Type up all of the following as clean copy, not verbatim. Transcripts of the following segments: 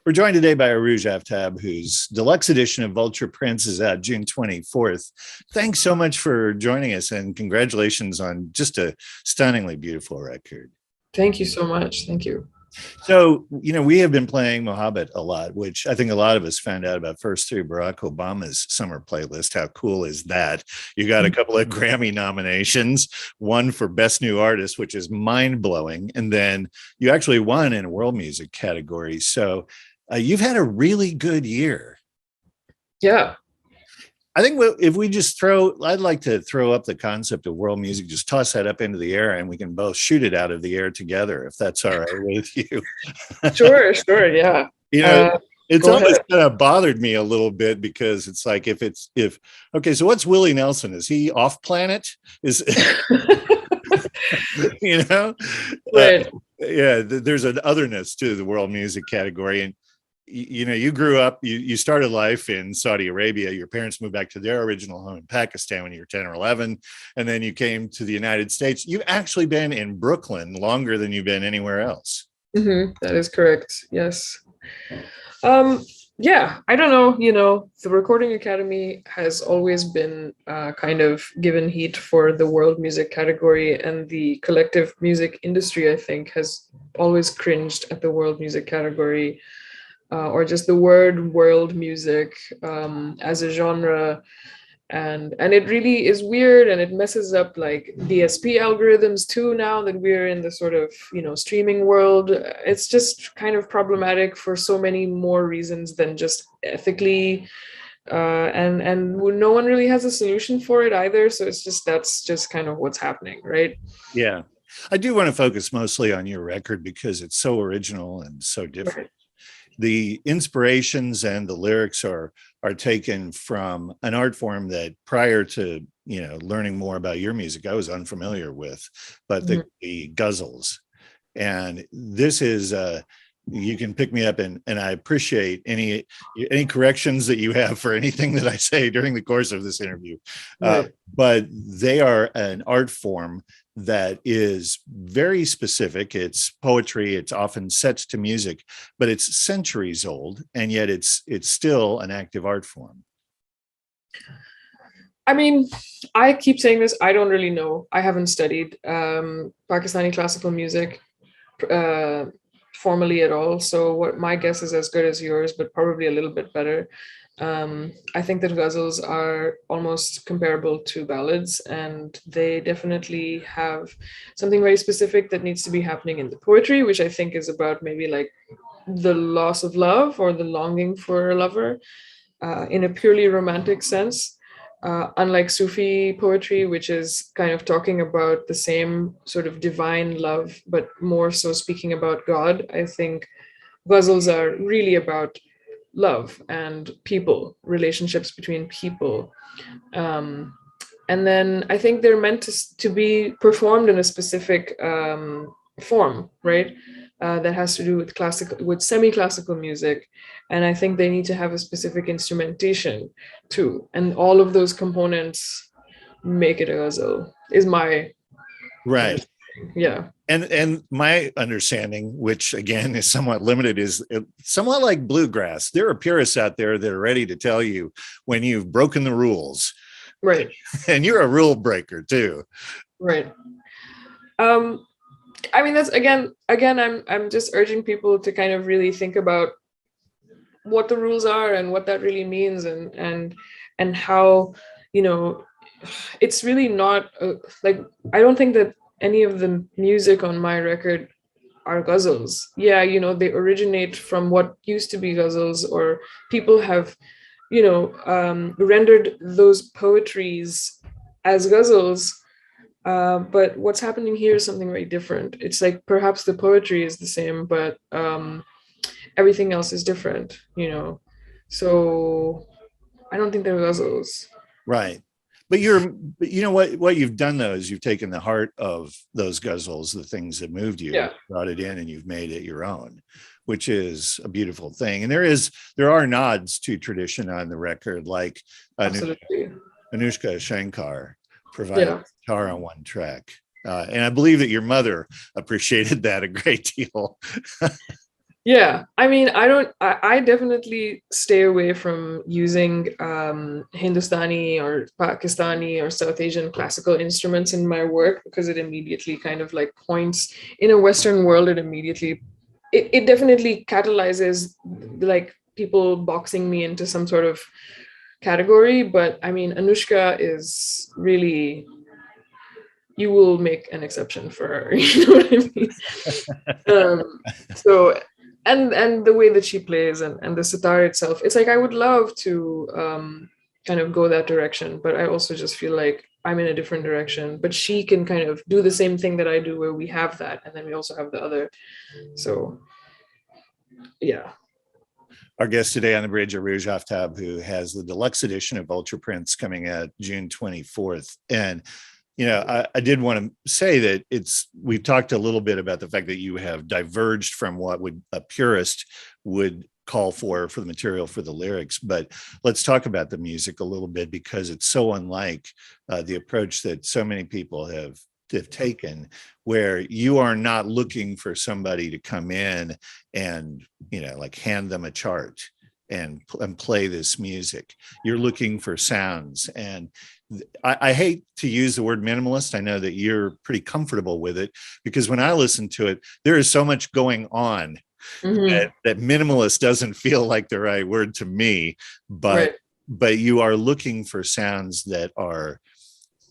We're joined today by Arooj Aftab, whose deluxe edition of Vulture Prince is out June 24th. Thanks so much for joining us, and congratulations on just a stunningly beautiful record. Thank you so much. Thank you. So, we have been playing Mohabbat a lot, which I think a lot of us found out about first through Barack Obama's summer playlist. How cool is that? You got a couple of Grammy nominations, one for Best New Artist, which is mind blowing. And then you actually won in a world music category. So you've had a really good year. Yeah. I think if we just I'd like to throw up the concept of world music, just toss that up into the air and we can both shoot it out of the air together, if that's all right with you. Sure. Yeah. It's almost kind of bothered me a little bit because it's like, okay, so what's Willie Nelson? Is he off planet? Right. Yeah, there's an otherness to the world music category. And you grew up, you started life in Saudi Arabia. Your parents moved back to their original home in Pakistan when you were 10 or 11. And then you came to the United States. You've actually been in Brooklyn longer than you've been anywhere else. Mm-hmm. That is correct. Yes. Yeah, I don't know, the Recording Academy has always been kind of given heat for the world music category, and the collective music industry, I think, has always cringed at the world music category. Or just the word world music as a genre, and it really is weird, and it messes up like DSP algorithms too. Now that we're in the sort of streaming world, it's just kind of problematic for so many more reasons than just ethically, and no one really has a solution for it either. So that's just kind of what's happening, right? Yeah, I do want to focus mostly on your record because it's so original and so different. Right. The inspirations and the lyrics are taken from an art form that prior to learning more about your music I was unfamiliar with, but the ghazals. And this is you can pick me up, and I appreciate any corrections that you have for anything that I say during the course of this interview. Right. But they are an art form that is very specific. It's poetry. It's often set to music, but it's centuries old, and yet it's still an active art form. I mean, I keep saying this. I don't really know. I haven't studied Pakistani classical music formally at all. So what my guess is as good as yours, but probably a little bit better. I think that ghazals are almost comparable to ballads, and they definitely have something very specific that needs to be happening in the poetry, which I think is about maybe like the loss of love or the longing for a lover in a purely romantic sense. Unlike Sufi poetry, which is kind of talking about the same sort of divine love, but more so speaking about God, I think ghazals are really about love and people, relationships between people. And then I think they're meant to be performed in a specific form, right? That has to do with semi-classical music. And I think they need to have a specific instrumentation too. And all of those components make it a ghazal, is my right. Yeah. And my understanding, which again is somewhat limited, is somewhat like bluegrass. There are purists out there that are ready to tell you when you've broken the rules. Right. And you're a rule breaker too. Right. I mean, that's again, I'm just urging people to kind of really think about what the rules are and what that really means, and how, it's really not like, I don't think that any of the music on my record are ghazals. Yeah, they originate from what used to be ghazals, or people have, rendered those poetries as ghazals. But what's happening here is something very different. It's like perhaps the poetry is the same, but everything else is different, So I don't think they're ghazals. Right. But what you've done though is you've taken the heart of those ghazals, the things that moved you, brought it in, and you've made it your own, which is a beautiful thing. And there are nods to tradition on the record, like Anushka Shankar provided guitar on one track. And I believe that your mother appreciated that a great deal. Yeah, I mean, I definitely stay away from using Hindustani or Pakistani or South Asian classical instruments in my work because it immediately kind of like points in a Western world, it definitely catalyzes like people boxing me into some sort of category. But I mean, Anushka is really, you will make an exception for her. You know what I mean? So and the way that she plays and the sitar itself, it's like I would love to kind of go that direction, but I also just feel like I'm in a different direction. But she can kind of do the same thing that I do, where we have that, and then we also have the other. So yeah. Our guest today on the bridge, Arooj Aftab, who has the deluxe edition of Ultra Prints coming out June 24th. And I did want to say that we've talked a little bit about the fact that you have diverged from what would a purist would call for the material for the lyrics, but let's talk about the music a little bit, because it's so unlike the approach that so many people have taken, where you are not looking for somebody to come in and like hand them a chart and play this music. You're looking for sounds. And I hate to use the word minimalist. I know that you're pretty comfortable with it, because when I listen to it, there is so much going on Hmm. that minimalist doesn't feel like the right word to me. But Right. you are looking for sounds that are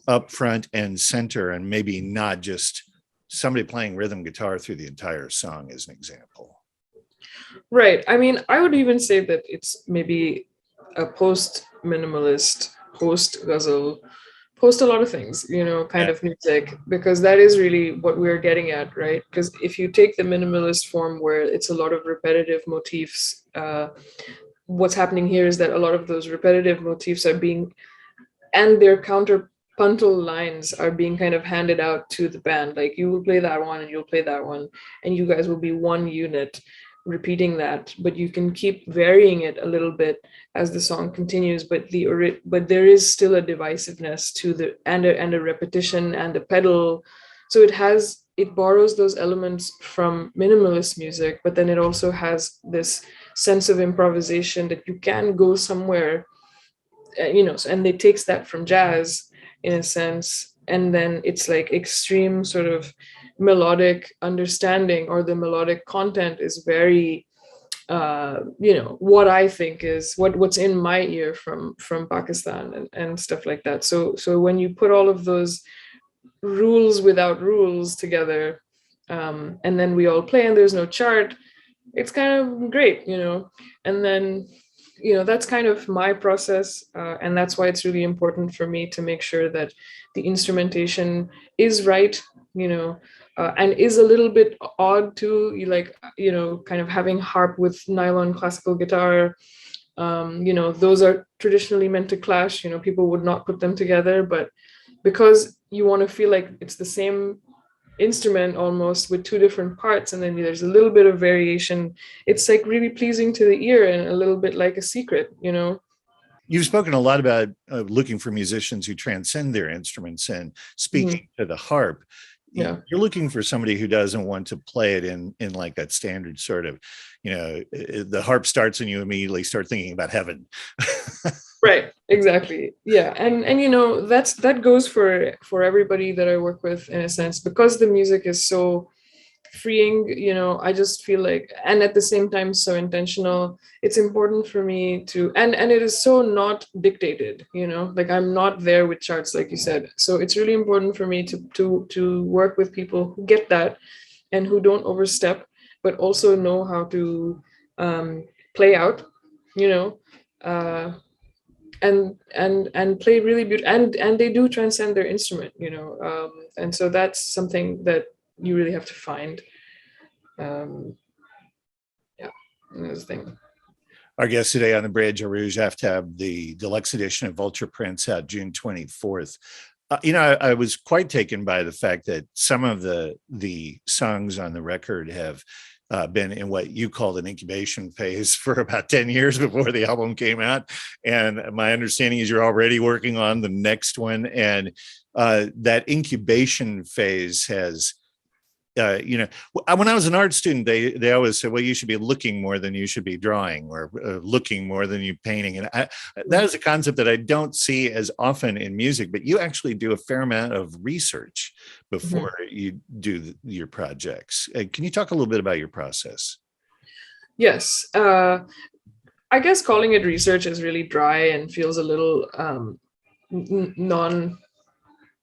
up front and center, and maybe not just somebody playing rhythm guitar through the entire song, as an example. Right. I mean, I would even say that it's maybe a post minimalist, post Ghazal, post a lot of things, kind Yeah. of music, because that is really what we're getting at, right? Because if you take the minimalist form where it's a lot of repetitive motifs, what's happening here is that a lot of those repetitive motifs are being, and their counterpuntal lines are being kind of handed out to the band. Like, you will play that one and you'll play that one, and you guys will be one unit repeating that, but you can keep varying it a little bit as the song continues. But there is still a divisiveness to the, and a repetition and a pedal. So it borrows those elements from minimalist music, but then it also has this sense of improvisation that you can go somewhere, and it takes that from jazz in a sense, and then it's like extreme sort of melodic understanding, or the melodic content is very, what I think is what's in my ear from Pakistan, and stuff like that. So when you put all of those rules without rules together, and then we all play and there's no chart, it's kind of great. And then, that's kind of my process, and that's why it's really important for me to make sure that the instrumentation is right, and is a little bit odd too. Kind of having harp with nylon classical guitar, those are traditionally meant to clash. People would not put them together, but because you want to feel like it's the same instrument almost with two different parts, and then there's a little bit of variation, it's like really pleasing to the ear and a little bit like a secret. You've spoken a lot about looking for musicians who transcend their instruments, and Mhm. speaking to the harp, Yeah. you're looking for somebody who doesn't want to play it in like that standard sort of, the harp starts and you immediately start thinking about heaven. Right, exactly. Yeah, and that goes for everybody that I work with, in a sense, because the music is so freeing. I just feel like, and at the same time so intentional, it's important for me to, and it is so not dictated. Like, I'm not there with charts, like you said. So it's really important for me to work with people who get that, and who don't overstep, but also know how to play out, you know uh and play really beautiful, and they do transcend their instrument. And so that's something that you really have to find. um yeah, that's the thing. Our guest today on the bridge, Arooj Aftab, the deluxe edition of Ultra Prints out June 24th. I was quite taken by the fact that some of the songs on the record have been in what you called an incubation phase for about 10 years before the album came out. And my understanding is you're already working on the next one. And that incubation phase has when I was an art student, they always said, well, you should be looking more than you should be drawing, or looking more than you painting. And that is a concept that I don't see as often in music, but you actually do a fair amount of research before you do your projects. Can you talk a little bit about your process? Yes. I guess calling it research is really dry and feels a little non,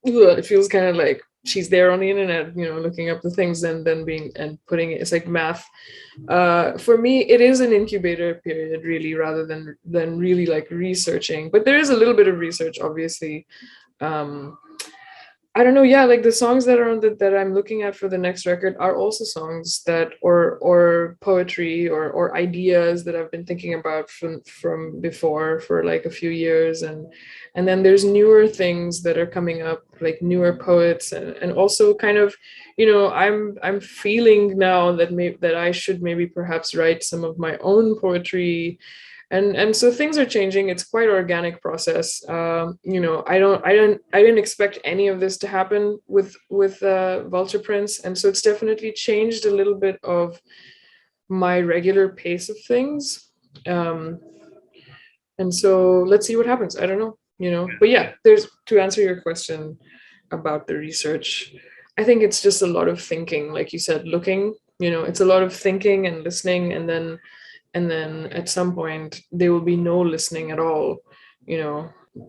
it feels kind of like she's there on the internet, looking up the things and then being and putting it. It's like math. For me, it is an incubator period, really, rather than really like researching. But there is a little bit of research, obviously. I don't know. Yeah, like the songs that are that I'm looking at for the next record are also songs that or poetry or ideas that I've been thinking about from before for like a few years, and then there's newer things that are coming up, like newer poets, and also kind of, I'm feeling now that I should maybe perhaps write some of my own poetry, and so things are changing. It's quite organic process. I didn't expect any of this to happen with Vulture Prince, and so it's definitely changed a little bit of my regular pace of things. And so let's see what happens. I don't know, but yeah, there's to answer your question about the research. I think it's just a lot of thinking, like you said, looking. It's a lot of thinking and listening, and then at some point there will be no listening at all.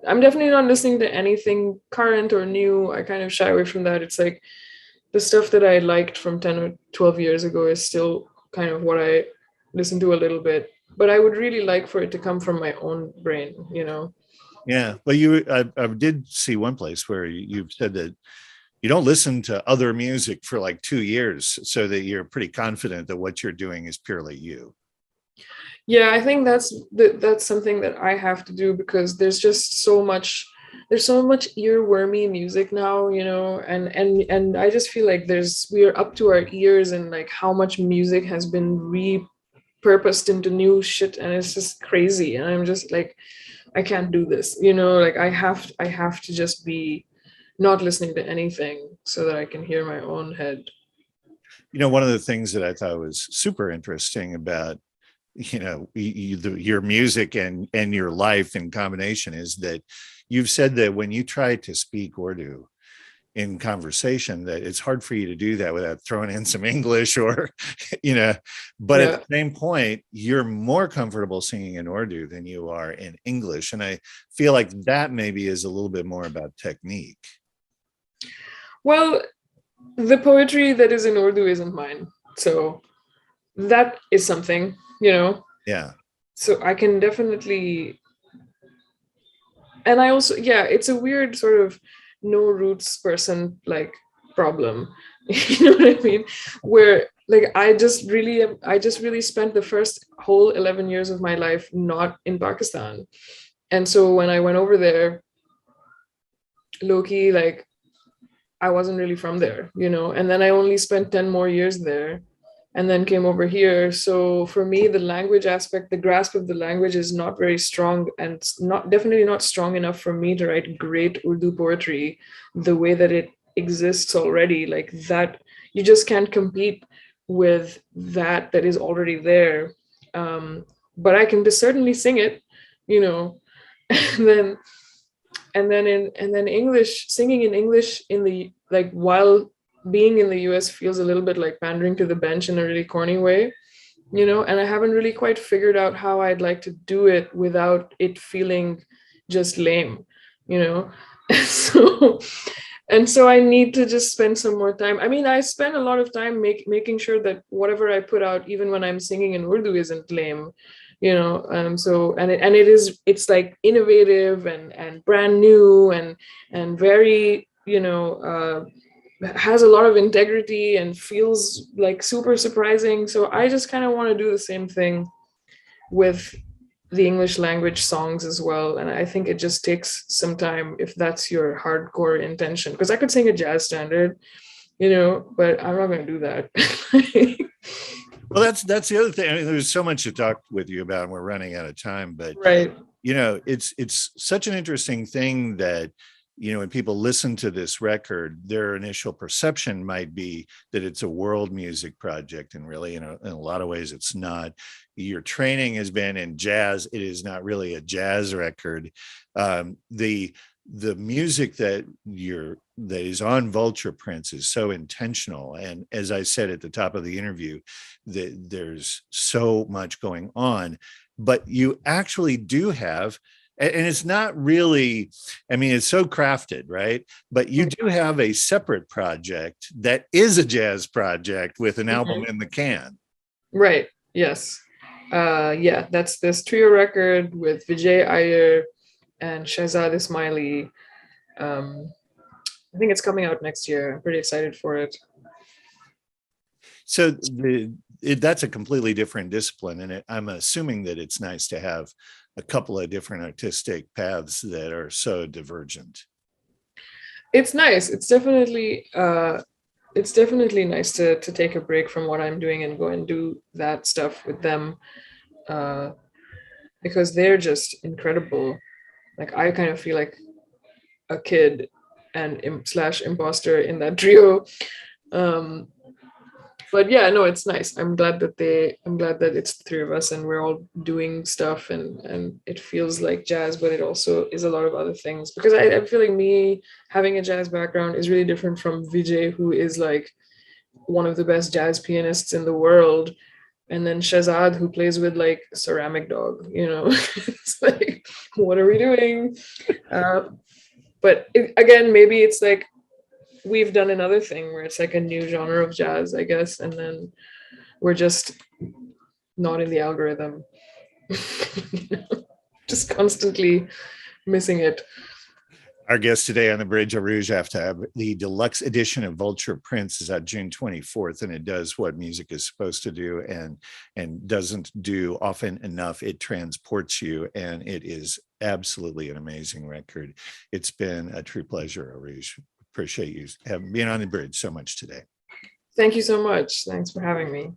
I'm definitely not listening to anything current or new. I kind of shy away from that. It's like the stuff that I liked from 10 or 12 years ago is still kind of what I listen to a little bit, but I would really like for it to come from my own brain. Yeah, well, I did see one place where you've said that you don't listen to other music for like 2 years, so that you're pretty confident that what you're doing is purely you. Yeah, I think that's something that I have to do, because there's so much earwormy music now, and I just feel like we are up to our ears in like how much music has been repurposed into new shit, and it's just crazy. And I'm just like, I can't do this, like I have to just be not listening to anything so that I can hear my own head. One of the things that I thought was super interesting about your music and your life in combination is that you've said that when you try to speak Urdu in conversation, that it's hard for you to do that without throwing in some English or but at the same point, you're more comfortable singing in Urdu than you are in English, and I feel like that maybe is a little bit more about technique. Well, the poetry that is in Urdu isn't mine, so that is something. Yeah. So I can definitely, and I also, yeah, it's a weird sort of no roots person like problem. You know what I mean? Where like I just really spent the first whole 11 years of my life not in Pakistan. And so when I went over there, low-key, like I wasn't really from there, and then I only spent 10 more years there and then came over here. So for me, the language aspect, the grasp of the language is not very strong, and definitely not strong enough for me to write great Urdu poetry the way that it exists already. Like that, you just can't compete with that is already there. But I can just certainly sing it, and then English, singing in English in the like while being in the US feels a little bit like pandering to the bench in a really corny way, and I haven't really quite figured out how I'd like to do it without it feeling just lame, so and so I need to just spend some more time. I mean, I spend a lot of time making sure that whatever I put out, even when I'm singing in Urdu, isn't lame, so it's like innovative and brand new and very, has a lot of integrity and feels like super surprising. So I just kind of want to do the same thing with the English language songs as well. And I think it just takes some time if that's your hardcore intention, because I could sing a jazz standard, but I'm not going to do that. Well, that's the other thing. I mean, there's so much to talk with you about, and we're running out of time, but right. it's such an interesting thing that when people listen to this record, their initial perception might be that it's a world music project. And really, in a lot of ways, it's not. Your training has been in jazz. It is not really a jazz record. The music that is on Vulture Prince is so intentional. And as I said at the top of the interview, that there's so much going on, but you actually do have, and it's not really, I mean, it's so crafted, right? But you do have a separate project that is a jazz project with an album in the can. Right. Yes. Yeah, that's this trio record with Vijay Iyer and Shahzad Ismaili. I think it's coming out next year. I'm pretty excited for it. So that's a completely different discipline, and I'm assuming that it's nice to have a couple of different artistic paths that are so divergent. It's nice. It's definitely nice to take a break from what I'm doing and go and do that stuff with them, because they're just incredible. Like, I kind of feel like a kid and slash imposter in that trio. But yeah, no, it's nice. I'm glad that it's the three of us and we're all doing stuff, and it feels like jazz, but it also is a lot of other things, because I feel like me having a jazz background is really different from Vijay, who is like one of the best jazz pianists in the world, and then Shahzad, who plays with like Ceramic Dog, it's like, what are we doing? But again, maybe it's like we've done another thing where it's like a new genre of jazz, I guess, and then we're just not in the algorithm. Just constantly missing it. Our guest today on the bridge, Arooj Aftab. The deluxe edition of Vulture Prince is out June 24th, and it does what music is supposed to do, and doesn't do often enough. It transports you, and it is absolutely an amazing record. It's been a true pleasure, Arooj. Appreciate you being on the bridge so much today. Thank you so much. Thanks for having me.